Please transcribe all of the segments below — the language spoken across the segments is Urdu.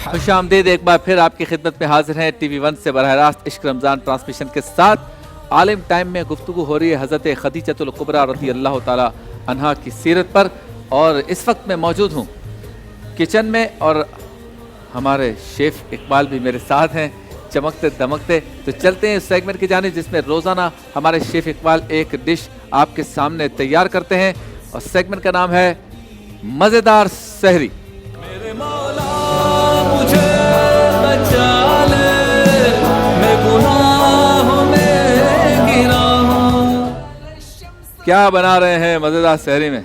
خوش آمدید ایک بار پھر آپ کی خدمت میں حاضر ہیں ٹی وی ون سے براہ راست عشق رمضان ٹرانسمیشن کے ساتھ. عالم ٹائم میں گفتگو ہو رہی ہے حضرت خدیجۃ الکبریٰ رضی اللہ تعالی عنہا کی سیرت پر, اور اس وقت میں موجود ہوں کچن میں اور ہمارے شیف اقبال بھی میرے ساتھ ہیں چمکتے دمکتے. تو چلتے ہیں اس سیگمنٹ کی جانب جس میں روزانہ ہمارے شیف اقبال ایک ڈش آپ کے سامنے تیار کرتے ہیں, اور سیگمنٹ کا نام ہے مزیدار سحری. کیا بنا رہے ہیں مزیدار سحری میں؟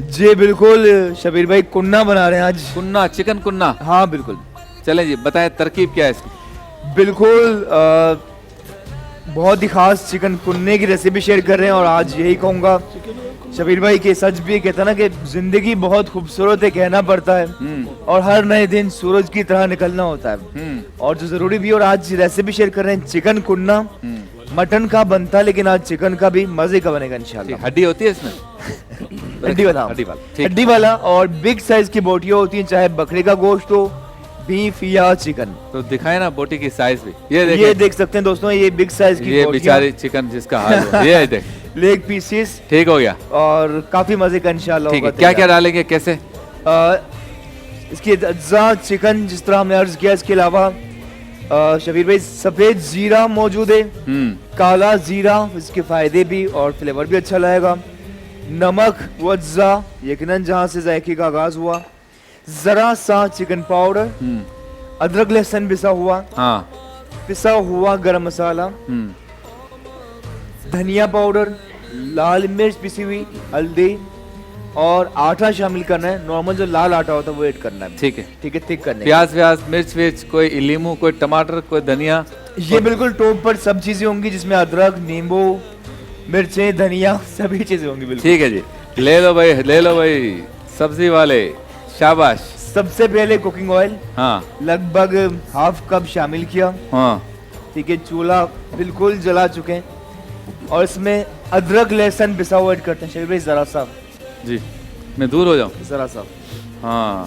جی بالکل شبیر بھائی, کننا بنا رہے ہیں آج. کننا, چکن کننا. ہاں بالکل. چلیں جی بتائیں ترکیب کیا ہے اس کی؟ بالکل بہت ہی خاص چکن کننے کی ریسیپی شیئر کر رہے ہیں, اور آج یہی کہوں گا شبیر بھائی کہ سچ بھی کہتا نا کہ زندگی بہت خوبصورت ہے, کہنا پڑتا ہے, اور ہر نئے دن سورج کی طرح نکلنا ہوتا ہے, اور جو ضروری بھی. اور آج ریسیپی شیئر کر رہے ہیں چکن کننا. مٹن کا بنتا ہے لیکن آج چکن کا بھی مزے کا بنے گا انشاءاللہ. ہڈی ہوتی ہے اس میں؟ ہڈی والا, اور بگ سائز کی بوٹیاں ہوتی ہیں, چاہے بکرے کا گوشت ہو, بیف یا چکن. تو دکھائیں نا بوٹی کی سائز بھی. یہ دیکھ سکتے ہیں دوستوں, یہ بگ سائز کی یہ بیچاری چکن جس کا حال ہے. یہ دیکھ لیگ پیسز. ٹھیک ہو گیا, اور کافی مزے کا انشاءاللہ ہوگا. کیا کیا ڈالیں گے, کیسے؟ اس کی اجزاء چکن جس طرح ہم نے عرض کیا, اس کے علاوہ شبیر بھائی سفید زیرہ موجود ہے, کالا زیرہ, اس کے فائدے بھی اور فلیور بھی اچھا لگے گا. نمک و اجزاء یقیناً جہاں سے ذائقے کا آغاز ہوا. ذرا سا چکن پاؤڈر, ادرک لہسن پسا ہوا, پسا ہوا گرم مسالہ, دھنیا پاؤڈر, لال مرچ پسی ہوئی, ہلدی, اور آٹا شامل کرنا ہے. نارمل جو لال آٹا ہوتا ہے وہ ایڈ کرنا ہے. ٹھیک ہے, ٹھیک ہے, تھک کرنا ہے. پیاز ویاز, مرچ ورچ, کوئی لیمو, کوئی ٹماٹر, کوئی دھنیا. یہ بالکل ٹوپ پر سب چیزیں ہوں گی, جس میں ادرک, نیمبو, مرچیں, دھنیا, سبھی چیزیں ہوں گی. بالکل ٹھیک ہے جی, لے لو بھائی, لے لو بھائی سبزی والے, شاباش. سب سے پہلے کوکنگ آئل لگ بھگ ہاف کپ شامل کیا. ٹھیک ہے, چولہا بالکل جلا چکے ہیں, اور اس میں ادرک لہسن پسا ہوا ایڈ کرتے ہیں. شبیر بھائی ذرا سا, جی میں دور ہو جاؤں, ذرا سا. ہاں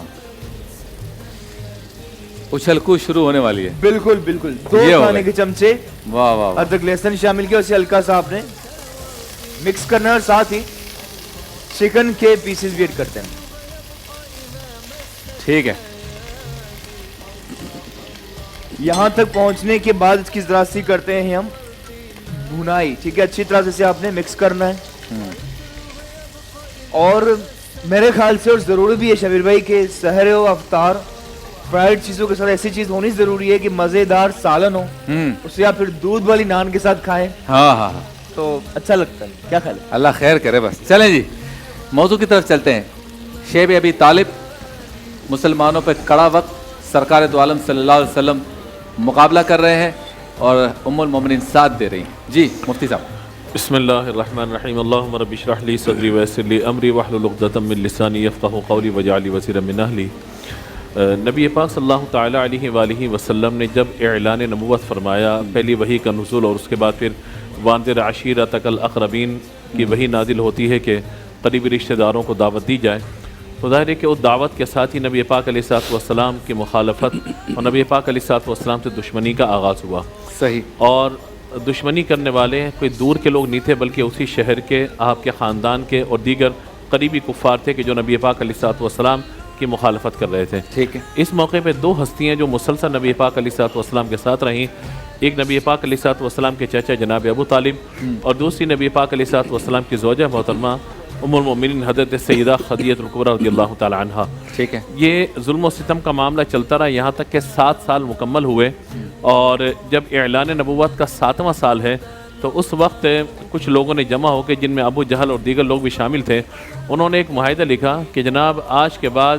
اچھل کو شروع ہونے والی ہے. بالکل بالکل, 2 کھانے کے چمچے واہ واہ ادرک لہسن شامل کیا, اسے ہلکا سا آپ نے مکس کرنا ہے, اور ساتھ ہی چکن کے پیسز بھی ایڈ کرتے ہیں. ٹھیک ہے, یہاں تک پہنچنے کے بعد اس کی ذرا سی کرتے ہیں ہم بھونائی. ٹھیک ہے, اچھی طرح سے آپ نے مکس کرنا ہے. اور میرے خیال سے, اور ضروری بھی ہے شبیر بھائی کہ سحر و افطار فرائیڈ چیزوں کے ساتھ ایسی چیز ہونی ضروری ہے کہ مزیدار سالن ہو, اسے آپ پھر دودھ والی نان کے ساتھ کھائیں. ہاں تو اچھا لگتا ہے. کیا خیال ہے؟ اللہ خیر کرے. بس چلیں جی موضوع کی طرف چلتے ہیں. شیب ابی طالب مسلمانوں پہ کڑا وقت سرکار دو عالم صلی اللہ علیہ وسلم مقابلہ کر رہے ہیں, اور ام المومنین ساتھ دے رہی ہیں. جی مفتی صاحب. بسم اللہ الرحمن الرحیم. اللہم رب اشرح لی صدری ویسر لی امری واحلل عقدۃ من لسانی یفقہوا قولی واجعل لی وزیرا من اہلی. نبی پاک صلی اللہ تعالی علیہ وآلہ وسلم نے جب اعلان نبوت فرمایا, پہلی وحی کا نزول, اور اس کے بعد پھر وانذر عشیرتک الاقربین کی وحی نازل ہوتی ہے کہ قریبی رشتہ داروں کو دعوت دی جائے. تو ظاہر ہے کہ اس دعوت کے ساتھ ہی نبی پاک علیہ الصلوۃ والسلام کی مخالفت اور نبی پاک علیہ الصلوۃ والسلام سے دشمنی کا آغاز ہوا. صحیح. اور دشمنی کرنے والے کوئی دور کے لوگ نہیں تھے, بلکہ اسی شہر کے, آپ کے خاندان کے اور دیگر قریبی کفار تھے کہ جو نبی پاک علیہ الصلوۃ والسلام کی مخالفت کر رہے تھے. ٹھیک ہے. اس موقع پہ 2 ہستیاں جو مسلسل نبی پاک علیہ الصلوۃ والسلام کے ساتھ رہیں, ایک نبی پاک علیہ الصلوۃ والسلام کے چچا جناب ابو طالب, اور دوسری نبی پاک علیہ الصلوۃ والسلام کی زوجہ محترمہ ام المومنین حضرت سیدہ خدیجہ الکبریٰ رضی اللہ تعالی عنہا. ٹھیک ہے. یہ ظلم و ستم کا معاملہ چلتا رہا یہاں تک کہ 7 سال مکمل ہوئے, اور جب اعلان نبوت کا 7واں سال ہے تو اس وقت کچھ لوگوں نے جمع ہو کے, جن میں ابو جہل اور دیگر لوگ بھی شامل تھے, انہوں نے ایک معاہدہ لکھا کہ جناب آج کے بعد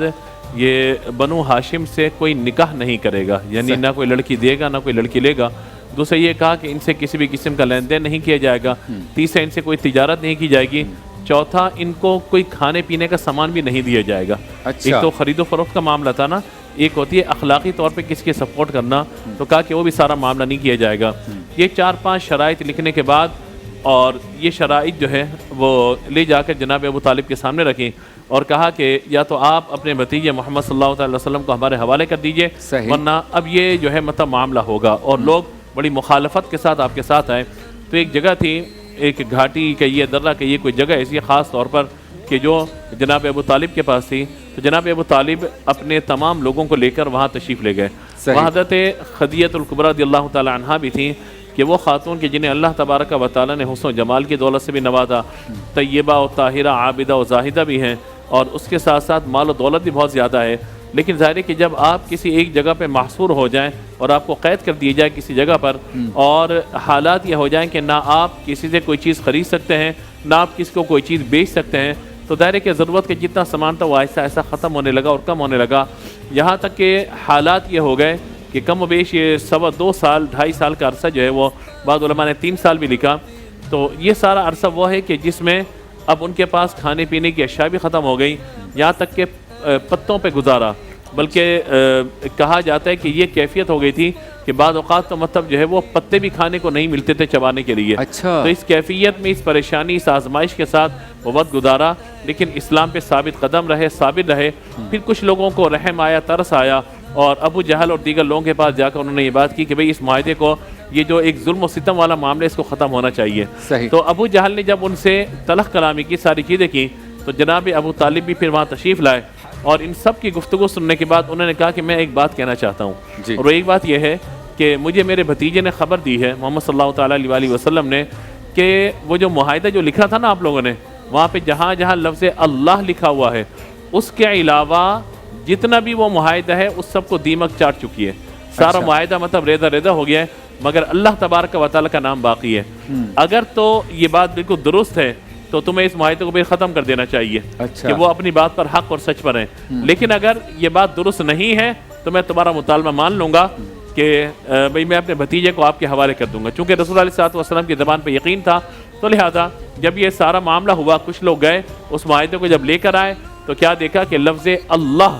یہ بنو ہاشم سے کوئی نکاح نہیں کرے گا, یعنی نہ کوئی لڑکی دے گا نہ کوئی لڑکی لے گا. دوسرا یہ کہا کہ ان سے کسی بھی قسم کا لین دین نہیں کیا جائے گا. تیسرا ان سے کوئی تجارت نہیں کی جائے گی. چوتھا ان کو کوئی کھانے پینے کا سامان بھی نہیں دیا جائے گا. ایک تو خرید و فروخت کا معاملہ تھا نا, ایک ہوتی ہے اخلاقی طور پہ کس کی سپورٹ کرنا, تو کہا کہ وہ بھی سارا معاملہ نہیں کیا جائے گا. یہ 4-5 شرائط لکھنے کے بعد, اور یہ شرائط جو ہے وہ لے جا کر جناب ابو طالب کے سامنے رکھیں, اور کہا کہ یا تو آپ اپنے بھتیجے محمد صلی اللہ علیہ وسلم کو ہمارے حوالے کر دیجئے، صحیح۔ ورنہ اب یہ جو ہے مطلب معاملہ ہوگا، اور لوگ بڑی مخالفت کے ساتھ آپ کے ساتھ آئے۔ تو ایک جگہ تھی، ایک گھاٹی کہیے، درہ کہیے، کوئی جگہ ایسی خاص طور پر کہ جو جناب ابو طالب کے پاس تھی، تو جناب ابو طالب اپنے تمام لوگوں کو لے کر وہاں تشریف لے گئے۔ صحیح۔ وہاں حضرت خدیجہ الکبریٰ رضی اللہ تعالی عنہا بھی تھیں کہ وہ خاتون کہ جنہیں اللہ تبارک و تعالی نے حسن و جمال کی دولت سے بھی نوازا، طیبہ و طاہرہ، عابدہ و زاہدہ بھی ہیں، اور اس کے ساتھ ساتھ مال و دولت بھی بہت زیادہ ہے۔ لیکن ظاہر ہے کہ جب آپ کسی ایک جگہ پہ محصور ہو جائیں اور آپ کو قید کر دی جائے کسی جگہ پر، اور حالات یہ ہو جائیں کہ نہ آپ کسی سے کوئی چیز خرید سکتے ہیں، نہ آپ کسی کو کوئی چیز بیچ سکتے ہیں، تو ظاہر ہے کہ ضرورت کے جتنا سامان تھا وہ آہستہ آہستہ ختم ہونے لگا اور کم ہونے لگا، یہاں تک کہ حالات یہ ہو گئے کہ کم و بیش یہ 2.25 سال 2.5 سال کا عرصہ جو ہے، وہ بعض علماء نے 3 سال بھی لکھا، تو یہ سارا عرصہ وہ ہے کہ جس میں اب ان کے پاس کھانے پینے کی اشیاء بھی ختم ہو گئی، یہاں تک کہ پتوں پہ گزارا، بلکہ کہا جاتا ہے کہ یہ کیفیت ہو گئی تھی کہ بعض اوقات تو مطلب جو ہے وہ پتے بھی کھانے کو نہیں ملتے تھے چبانے کے لیے۔ اچھا۔ تو اس کیفیت میں، اس پریشانی، اس آزمائش کے ساتھ وہ وقت گزارا، لیکن اسلام پہ ثابت قدم رہے، ثابت رہے۔ پھر کچھ لوگوں کو رحم آیا، ترس آیا، اور ابو جہل اور دیگر لوگوں کے پاس جا کر انہوں نے یہ بات کی کہ بھئی اس معاہدے کو، یہ جو ایک ظلم و ستم والا معاملہ، اس کو ختم ہونا چاہیے۔ صحیح۔ تو ابو جہل نے جب ان سے تلخ کلامی کی، ساری چیزیں کی، تو جناب ابو طالب بھی پھر وہاں تشریف لائے، اور ان سب کی گفتگو سننے کے بعد انہوں نے کہا کہ میں ایک بات کہنا چاہتا ہوں، جی۔ اور وہ ایک بات یہ ہے کہ مجھے میرے بھتیجے نے خبر دی ہے، محمد صلی اللہ تعالیٰ علیہ وسلم نے، کہ وہ جو معاہدہ جو لکھا تھا نا آپ لوگوں نے، وہاں پہ جہاں جہاں لفظ اللہ لکھا ہوا ہے، اس کے علاوہ جتنا بھی وہ معاہدہ ہے اس سب کو دیمک چاٹ چکی ہے، سارا معاہدہ مطلب ریزہ ریزہ ہو گیا ہے، مگر اللہ تبارک و تعالیٰ کا نام باقی ہے۔ اگر تو یہ بات بالکل درست ہے تو تمہیں اس معاہدے کو بھی ختم کر دینا چاہیے، اچھا۔ کہ وہ اپنی بات پر حق اور سچ پر ہیں، لیکن اگر یہ بات درست نہیں ہے تو میں تمہارا مطالبہ مان لوں گا کہ بھئی میں اپنے بھتیجے کو آپ کے حوالے کر دوں گا، چونکہ رسول اللہ علیہ وسلم کی زبان پہ یقین تھا، تو لہذا جب یہ سارا معاملہ ہوا، کچھ لوگ گئے اس معاہدے کو جب لے کر آئے، تو کیا دیکھا کہ لفظ اللہ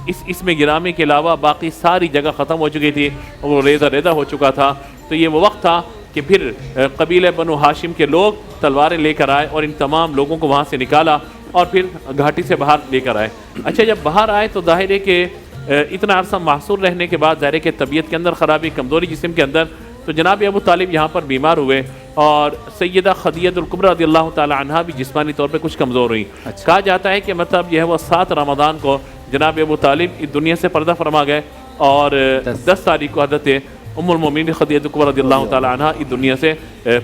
اس میں گرامی کے علاوہ باقی ساری جگہ ختم ہو چکی تھی، اور وہ ریزہ ریزہ ہو چکا تھا۔ تو یہ وہ وقت تھا کہ پھر قبیلہ بنو ہاشم کے لوگ تلواریں لے کر آئے اور ان تمام لوگوں کو وہاں سے نکالا اور پھر گھاٹی سے باہر لے کر آئے۔ اچھا، جب باہر آئے تو ظاہر ہے کہ اتنا عرصہ محصور رہنے کے بعد ظاہر ہے کہ طبیعت کے اندر خرابی، کمزوری جسم کے اندر، تو جناب ابو طالب یہاں پر بیمار ہوئے، اور سیدہ خدیجہ الکبریٰ رضی اللہ تعالی عنہا بھی جسمانی طور پہ کچھ کمزور ہوئی۔ کہا جاتا ہے کہ مطلب یہ ہے وہ 7 رمضان کو جناب ابو طالب اس دنیا سے پردہ فرما گئے، اور 10 تاریخ کو حضرت ام المومنین خدیجہ الکبریٰ رضی اللہ تعالی عنہا اس دنیا سے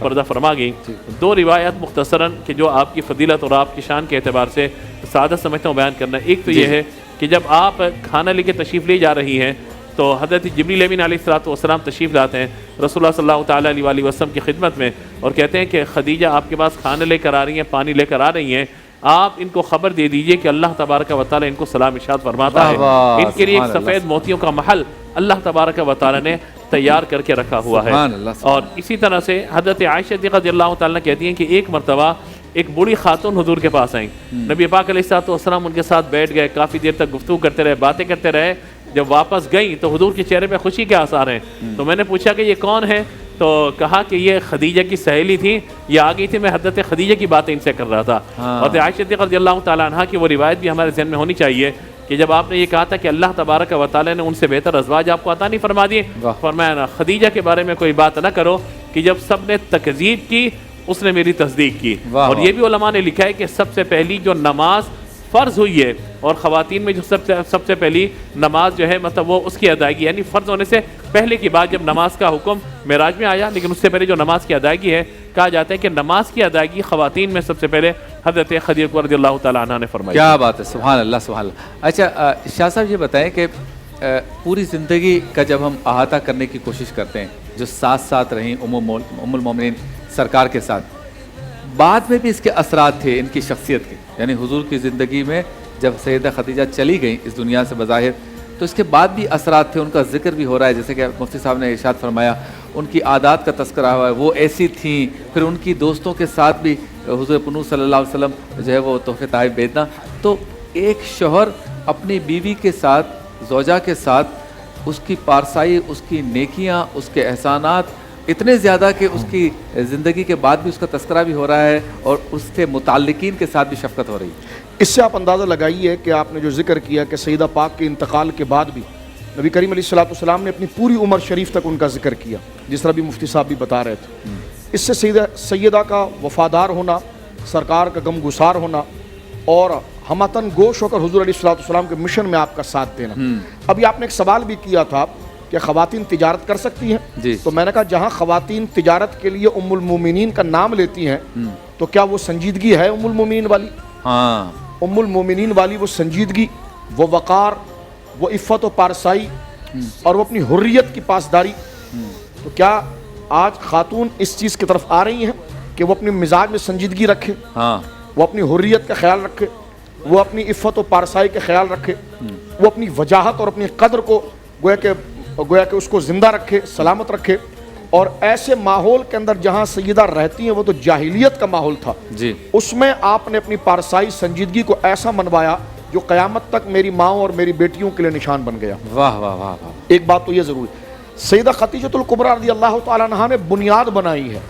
پردہ فرما گئیں۔ 2 روایات مختصراً کہ جو آپ کی فضیلت اور آپ کی شان کے اعتبار سے سعادت سمجھتا ہوں بیان کرنا۔ ایک تو یہ ہے کہ جب آپ کھانا لے کے تشریف لے جا رہی ہیں تو حضرت جبریل امین علیہ السلام تشریف لاتے ہیں رسول اللہ صلی اللہ تعالیٰ علیہ وسلم کی خدمت میں، اور کہتے ہیں کہ خدیجہ آپ کے پاس کھانا لے کر آ رہی ہیں، پانی لے کر آ رہی ہیں، آپ ان کو خبر دے دیجئے کہ اللہ تبارک و تعالیٰ ان کو سلام ارشاد فرماتا ہے، ان کے لیے ایک سفید موتیوں کا محل اللہ تبارک و تعالیٰ نے تیار کر کے رکھا ہوا ہے۔ اور اسی طرح سے حضرت عائشہ رضی اللہ تعالیٰ کہتی ہیں کہ ایک مرتبہ ایک بوڑھی خاتون حضور کے پاس آئیں، نبی پاک علیہ السلام ان کے ساتھ بیٹھ گئے، کافی دیر تک گفتگو کرتے رہے، باتیں کرتے رہے۔ جب واپس گئیں تو حضور کے چہرے پہ خوشی کے آثار ہیں، تو میں نے پوچھا کہ یہ کون ہے، تو کہا کہ یہ خدیجہ کی سہیلی تھی، یہ آ گئی تھی، میں حضرت خدیجہ کی باتیں ان سے کر رہا تھا۔ اور عائشہ رضی اللہ تعالیٰ عنہا کی وہ روایت بھی ہمارے ذہن میں ہونی چاہیے کہ جب آپ نے یہ کہا تھا کہ اللہ تبارک و تعالیٰ نے ان سے بہتر ازواج آپ کو عطا نہیں فرما دیے، فرمایا خدیجہ کے بارے میں کوئی بات نہ کرو کہ جب سب نے تکذیب کی اس نے میری تصدیق کی۔ اور یہ بھی علماء نے لکھا ہے کہ سب سے پہلی جو نماز فرض ہوئی ہے، اور خواتین میں جو سب سے پہلی نماز جو ہے مطلب وہ اس کی ادائیگی، یعنی فرض ہونے سے پہلے کی بات جب نماز کا حکم معراج میں آیا، لیکن اس سے پہلے جو نماز کی ادائیگی ہے، کہا جاتا ہے کہ نماز کی ادائیگی خواتین میں سب سے پہلے حضرت خدیجہ رضی اللہ تعالیٰ عنہا نے فرمائی۔ کیا بات ہے، سبحان اللہ سبحان اللہ۔ اچھا شاہ صاحب یہ بتائیں کہ پوری زندگی کا جب ہم احاطہ کرنے کی کوشش کرتے ہیں، جو ساتھ رہیں ام المومنین سرکار کے ساتھ، بعد میں بھی اس کے اثرات تھے ان کی شخصیت کے، یعنی حضور کی زندگی میں جب سیدہ خدیجہ چلی گئیں اس دنیا سے بظاہر، تو اس کے بعد بھی اثرات تھے، ان کا ذکر بھی ہو رہا ہے، جیسے کہ مفتی صاحب نے ارشاد فرمایا ان کی عادات کا تذکرہ ہوا ہے، وہ ایسی تھیں، پھر ان کی دوستوں کے ساتھ بھی حضور پنو صلی اللہ علیہ وسلم جو ہے وہ تحفے تحائف بھیجنا۔ تو ایک شوہر اپنی بیوی کے ساتھ، زوجہ کے ساتھ، اس کی پارسائی، اس کی نیکیاں، اس کے احسانات اتنے زیادہ کہ اس کی زندگی کے بعد بھی اس کا تذکرہ بھی ہو رہا ہے، اور اس کے متعلقین کے ساتھ بھی شفقت ہو رہی ہے۔ اس سے آپ اندازہ لگائیے کہ آپ نے جو ذکر کیا کہ سیدہ پاک کے انتقال کے بعد بھی نبی کریم علیہ الصلوۃ والسلام نے اپنی پوری عمر شریف تک ان کا ذکر کیا، جس طرح بھی مفتی صاحب بھی بتا رہے تھے. اس سے سیدہ کا وفادار ہونا، سرکار کا غم گسار ہونا اور ہمتن گوش ہو کر حضور علیہ الصلوۃ والسلام کے مشن میں آپ کا ساتھ دینا. ابھی آپ نے ایک سوال بھی کیا تھا کہ خواتین تجارت کر سکتی ہیں جی. تو میں نے کہا جہاں خواتین تجارت کے لیے ام المومنین کا نام لیتی ہیں تو کیا وہ سنجیدگی ہے ام المومنین والی؟ ہاں، ام المومنین والی وہ سنجیدگی، وہ وقار، وہ عفت و پارسائی اور وہ اپنی حریت کی پاسداری. تو کیا آج خاتون اس چیز کی طرف آ رہی ہیں کہ وہ اپنے مزاج میں سنجیدگی رکھے، ہاں، وہ اپنی حریت کا خیال رکھے، وہ اپنی عفت و پارسائی کا خیال رکھے، وہ اپنی وجاہت اور اپنی قدر کو گویا کہ اس کو زندہ رکھے، سلامت رکھے. اور ایسے ماحول کے اندر جہاں سیدہ رہتی ہیں وہ تو جاہلیت کا ماحول تھا، جی، اس میں آپ نے اپنی پارسائی سنجیدگی کو ایسا منوایا جو قیامت تک میری ماں اور میری بیٹیوں کے لیے نشان بن گیا. واہ واہ واہ واہ. ایک بات تو یہ ضرور ہے، سیدہ خدیجۃ الکبریٰ رضی اللہ تعالیٰ عنہا نے بنیاد بنائی ہے.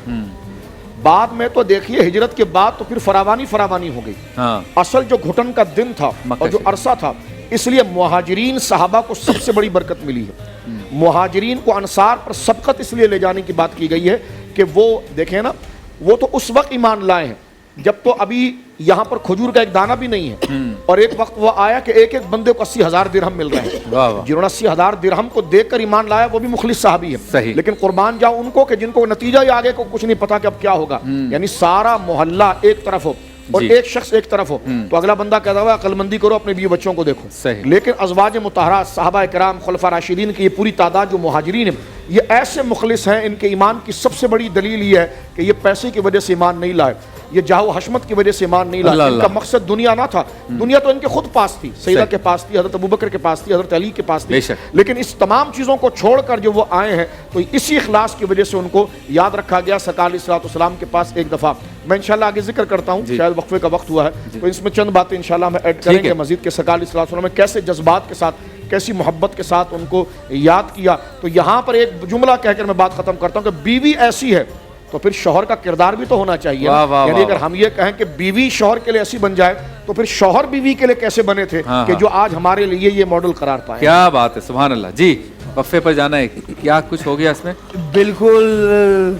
بعد میں تو دیکھیے ہجرت کے بعد تو پھر فراوانی ہو گئی. ہاں، اصل جو گھٹن کا دن تھا اور جو عرصہ تھا، اس لیے مہاجرین صحابہ کو سب سے بڑی برکت ملی ہے. مہاجرین کو انصار پر سبقت اس لیے لے جانے کی بات کی گئی ہے کہ وہ دیکھیں نا، وہ تو اس وقت ایمان لائے ہیں جب تو ابھی یہاں پر کھجور کا ایک دانہ بھی نہیں ہے، اور ایک وقت وہ آیا کہ ایک ایک بندے کو 80,000 درہم مل رہے ہیں. جنہوں نے 80,000 درہم کو دیکھ کر ایمان لایا وہ بھی مخلص صحابی ہے. صحیح. لیکن قربان جاؤ ان کو کہ جن کو نتیجہ ہی آگے کو کچھ نہیں پتا کہ اب کیا ہوگا. یعنی سارا محلہ ایک طرف ہو اور ایک شخص ایک طرف ہو تو اگلا بندہ کہتا ہوا عقل مندی کرو، اپنے بیوی بچوں کو دیکھو. صحیح. لیکن ازواج مطہرات، صحابہ کرام، خلفاء راشدین کی یہ پوری تعداد جو مہاجرین ہیں یہ ایسے مخلص ہیں، ان کے ایمان کی سب سے بڑی دلیل یہ ہے کہ یہ پیسے کی وجہ سے ایمان نہیں لائے، یہ جاہ و حشمت کی وجہ سے ایمان نہیں لائے. ان کا مقصد دنیا نہ تھا، دنیا تو ان کے خود پاس تھی، سیدہ کے پاس تھی، حضرت ابوبکر کے پاس تھی، حضرت علی کے پاس تھی. لیکن اس تمام چیزوں کو چھوڑ کر جو وہ آئے ہیں تو اسی اخلاص کی وجہ سے ان کو یاد رکھا گیا. سرکار علیہ الصلوۃ والسلام کے پاس ایک دفعہ میں انشاءاللہ آگے ذکر کرتا ہوں، شاید وقفے کا وقت ہوا ہے تو اس میں چند باتیں انشاءاللہ ہم ایڈ کریں گے مزید کہ سرکار علیہ الصلوۃ والسلام نے کیسے جذبات کے ساتھ، کیسی محبت کے ساتھ ان کو یاد کیا. تو یہاں پر ایک جملہ کہہ کر میں بات ختم کرتا ہوں کہ بیوی ایسی ہے تو پھر شوہر کا کردار بھی تو ہونا چاہیے. یعنی اگر ہم یہ کہیں کہ بیوی شوہر کے لیے ایسی بن جائے تو پھر شوہر بیوی کے لیے کیسے بنے تھے کہ جو آج ہمارے لیے یہ ماڈل قرار پائے. کیا بات ہے، سبحان اللہ. جی، وقفے پر جانا ہے، کیا کچھ ہو گیا اس میں؟ بالکل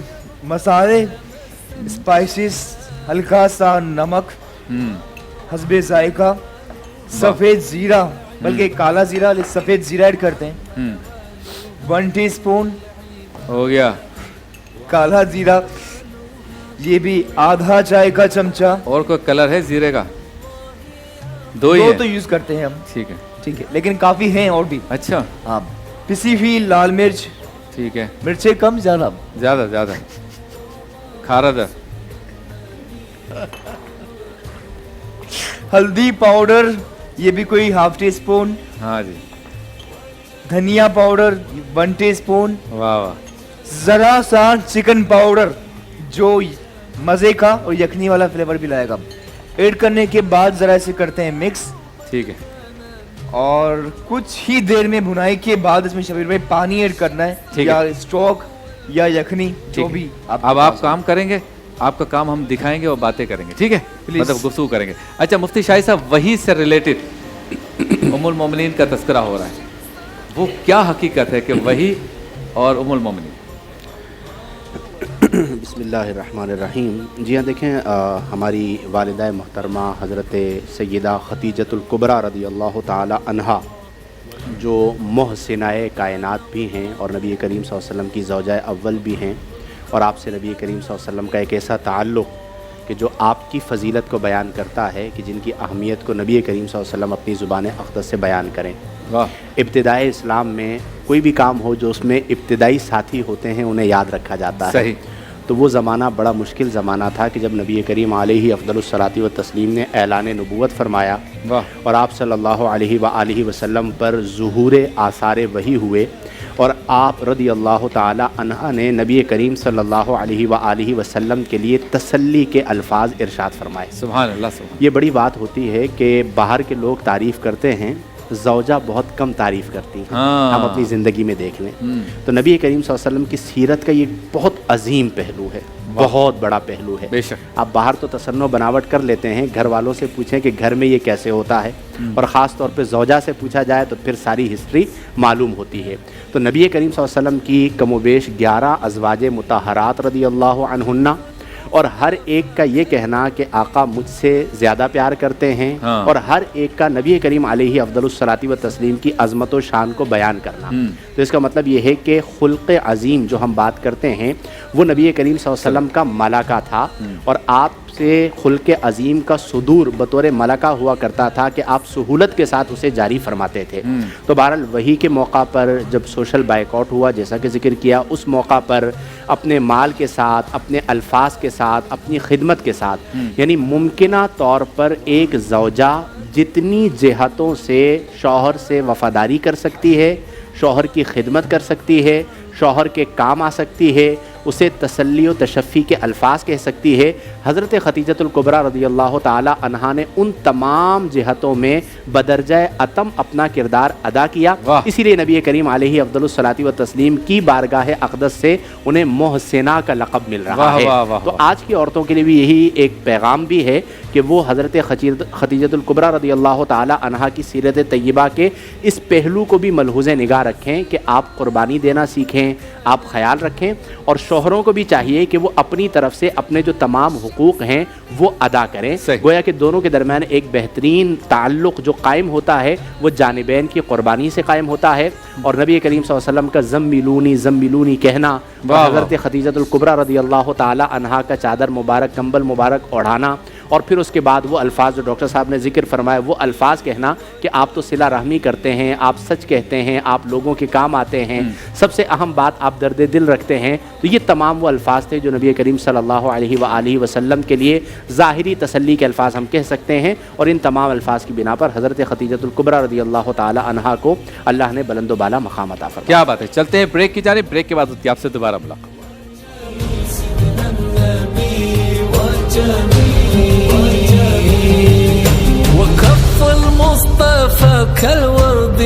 مسالے، اسپائسز، ہلکا سا نمک حسب ذائقہ، سفید زیرہ، بلکہ کالا زیرہ، سفید زیرہ ایڈ کرتے ہیں. 1 ٹی اسپون ہو گیا کالا زیرہ، یہ بھی آدھا چائے کا چمچہ. اور کوئی کلر ہے زیرے کا؟ دو تو یوز کرتے ہیں ہم. ٹھیک ہے، لیکن کافی ہیں اور بھی. اچھا، ہاں، پسی ہوئی لال مرچ، ٹھیک ہے، مرچیں کم زیادہ زیادہ کھارا در، ہلدی پاؤڈر، یہ بھی کوئی 1/2 ٹی اسپون. ہاں جی، دھنیا پاؤڈر 1 ٹی اسپون. واہ واہ. ذرا سا چکن پاؤڈر جو مزے کا اور یخنی والا فلیور بھی لائے گا. ایڈ کرنے کے بعد ذرا اسے کرتے ہیں مکس. ٹھیک ہے، اور کچھ ہی دیر میں بھنائی کے بعد اس میں شبیر بھائی پانی ایڈ کرنا ہے، یا اسٹروک یا یخنی جو بھی. اب آپ کام کریں گے، آپ کا کام ہم دکھائیں گے اور باتیں کریں گے، ٹھیک ہے، مطلب گفتگو کریں گے. اچھا مفتی شاہی صاحب، وہی سے ریلیٹڈ ام المومنین کا تذکرہ ہو رہا ہے، وہ کیا حقیقت ہے کہ وہی اور ام المومنین؟ بسم اللہ الرحمن الرحیم. جی ہاں، دیکھیں ہماری والدہ محترمہ حضرت سیدہ خدیجۃ الکبریٰ رضی اللہ تعالی عنہا جو محسنہ کائنات بھی ہیں اور نبی کریم صلی اللہ علیہ وسلم کی زوجہ اول بھی ہیں، اور آپ سے نبی کریم صلی اللہ علیہ وسلم کا ایک ایسا تعلق کہ جو آپ کی فضیلت کو بیان کرتا ہے کہ جن کی اہمیت کو نبی کریم صلی اللہ علیہ وسلم اپنی زبان اقدس سے بیان کریں. ابتدائی اسلام میں کوئی بھی کام ہو جو اس میں ابتدائی ساتھی ہوتے ہیں انہیں یاد رکھا جاتا ہے. صحیح. تو وہ زمانہ بڑا مشکل زمانہ تھا کہ جب نبی کریم علیہ افضل الصلاۃ والتسلیم نے اعلان نبوت فرمایا اور آپ صلی اللہ علیہ وآلہ وسلم پر ظہور آثار وحی ہوئے، اور آپ رضی اللہ تعالی عنہ نے نبی کریم صلی اللہ علیہ وآلہ وسلم کے لیے تسلی کے الفاظ ارشاد فرمائے. سبحان اللہ. سبحان. یہ بڑی بات ہوتی ہے کہ باہر کے لوگ تعریف کرتے ہیں، زوجہ بہت کم تعریف کرتی ہیں. ہم اپنی زندگی میں دیکھ لیں تو نبی کریم صلی اللہ علیہ وسلم کی سیرت کا یہ بہت عظیم پہلو ہے. بہت بڑا پہلو ہے. بے شک. آپ باہر تو تصنع بناوٹ کر لیتے ہیں, گھر والوں سے پوچھیں کہ گھر میں یہ کیسے ہوتا ہے, اور خاص طور پہ زوجہ سے پوچھا جائے تو پھر ساری ہسٹری معلوم ہوتی ہے. تو نبی کریم صلی اللہ علیہ وسلم کی کم و بیش 11 ازواج مطہرات رضی اللہ عنہن, اور ہر ایک کا یہ کہنا کہ آقا مجھ سے زیادہ پیار کرتے ہیں, اور ہر ایک کا نبی کریم علیہ افضل الصلاۃ والتسلیم کی عظمت و شان کو بیان کرنا. تو اس کا مطلب یہ ہے کہ خلق عظیم جو ہم بات کرتے ہیں وہ نبی کریم صلی اللہ علیہ وسلم کا ملکہ تھا, اور آپ سے خلق عظیم کا صدور بطور ملکہ ہوا کرتا تھا کہ آپ سہولت کے ساتھ اسے جاری فرماتے تھے. تو بہرحال وہی کے موقع پر جب سوشل بائیکاٹ ہوا, جیسا کہ ذکر کیا, اس موقع پر اپنے مال کے ساتھ, اپنے الفاظ کے ساتھ, اپنی خدمت کے ساتھ, یعنی ممکنہ طور پر ایک زوجہ جتنی جہتوں سے شوہر سے وفاداری کر سکتی ہے, شوہر کی خدمت کر سکتی ہے, شوہر کے کام آ سکتی ہے, اسے تسلی و تشفی کے الفاظ کہہ سکتی ہے, حضرت خدیجۃ الکبریٰ رضی اللہ تعالی عنہا نے ان تمام جہتوں میں بدرجہ اتم اپنا کردار ادا کیا. اسی لیے نبی کریم علیہ افضل الصلاۃ والتسلیم کی بارگاہ اقدس سے انہیں محسنہ کا لقب مل رہا ہے. تو آج کی عورتوں کے لیے بھی یہی ایک پیغام بھی ہے کہ وہ حضرت خدیجۃ الکبریٰ رضی اللہ تعالی عنہا کی سیرت طیبہ کے اس پہلو کو بھی ملحوظ نگاہ رکھیں کہ آپ قربانی دینا سیکھیں, آپ خیال رکھیں, اور شوہروں کو بھی چاہیے کہ وہ اپنی طرف سے اپنے جو تمام حقوق ہیں وہ ادا کریں. گویا کہ دونوں کے درمیان ایک بہترین تعلق جو قائم ہوتا ہے وہ جانبین کی قربانی سے قائم ہوتا ہے. اور نبی کریم صلی اللہ علیہ وسلم کا زملونی زملونی کہنا, اور حضرت خدیجۃ الکبریٰ رضی اللہ تعالی عنہا کا چادر مبارک, کمبل مبارک اوڑھانا, اور پھر اس کے بعد وہ الفاظ جو ڈاکٹر صاحب نے ذکر فرمایا وہ الفاظ کہنا کہ آپ تو صلہ رحمی کرتے ہیں, آپ سچ کہتے ہیں, آپ لوگوں کے کام آتے ہیں, سب سے اہم بات آپ درد دل رکھتے ہیں. تو یہ تمام وہ الفاظ تھے جو نبی کریم صلی اللہ علیہ وآلہ وسلم کے لیے ظاہری تسلی کے الفاظ ہم کہہ سکتے ہیں, اور ان تمام الفاظ کی بنا پر حضرت خدیجۃ الکبریٰ رضی اللہ تعالی عنہا کو اللہ نے بلند و بالا مقام عطا فرمایا. کیا بات ہے. چلتے ہیں بریک کی جانب, بریک کے بعد ہوتی ہے آپ سے دوبارہ ملاقات. وكف المصطفى كالورد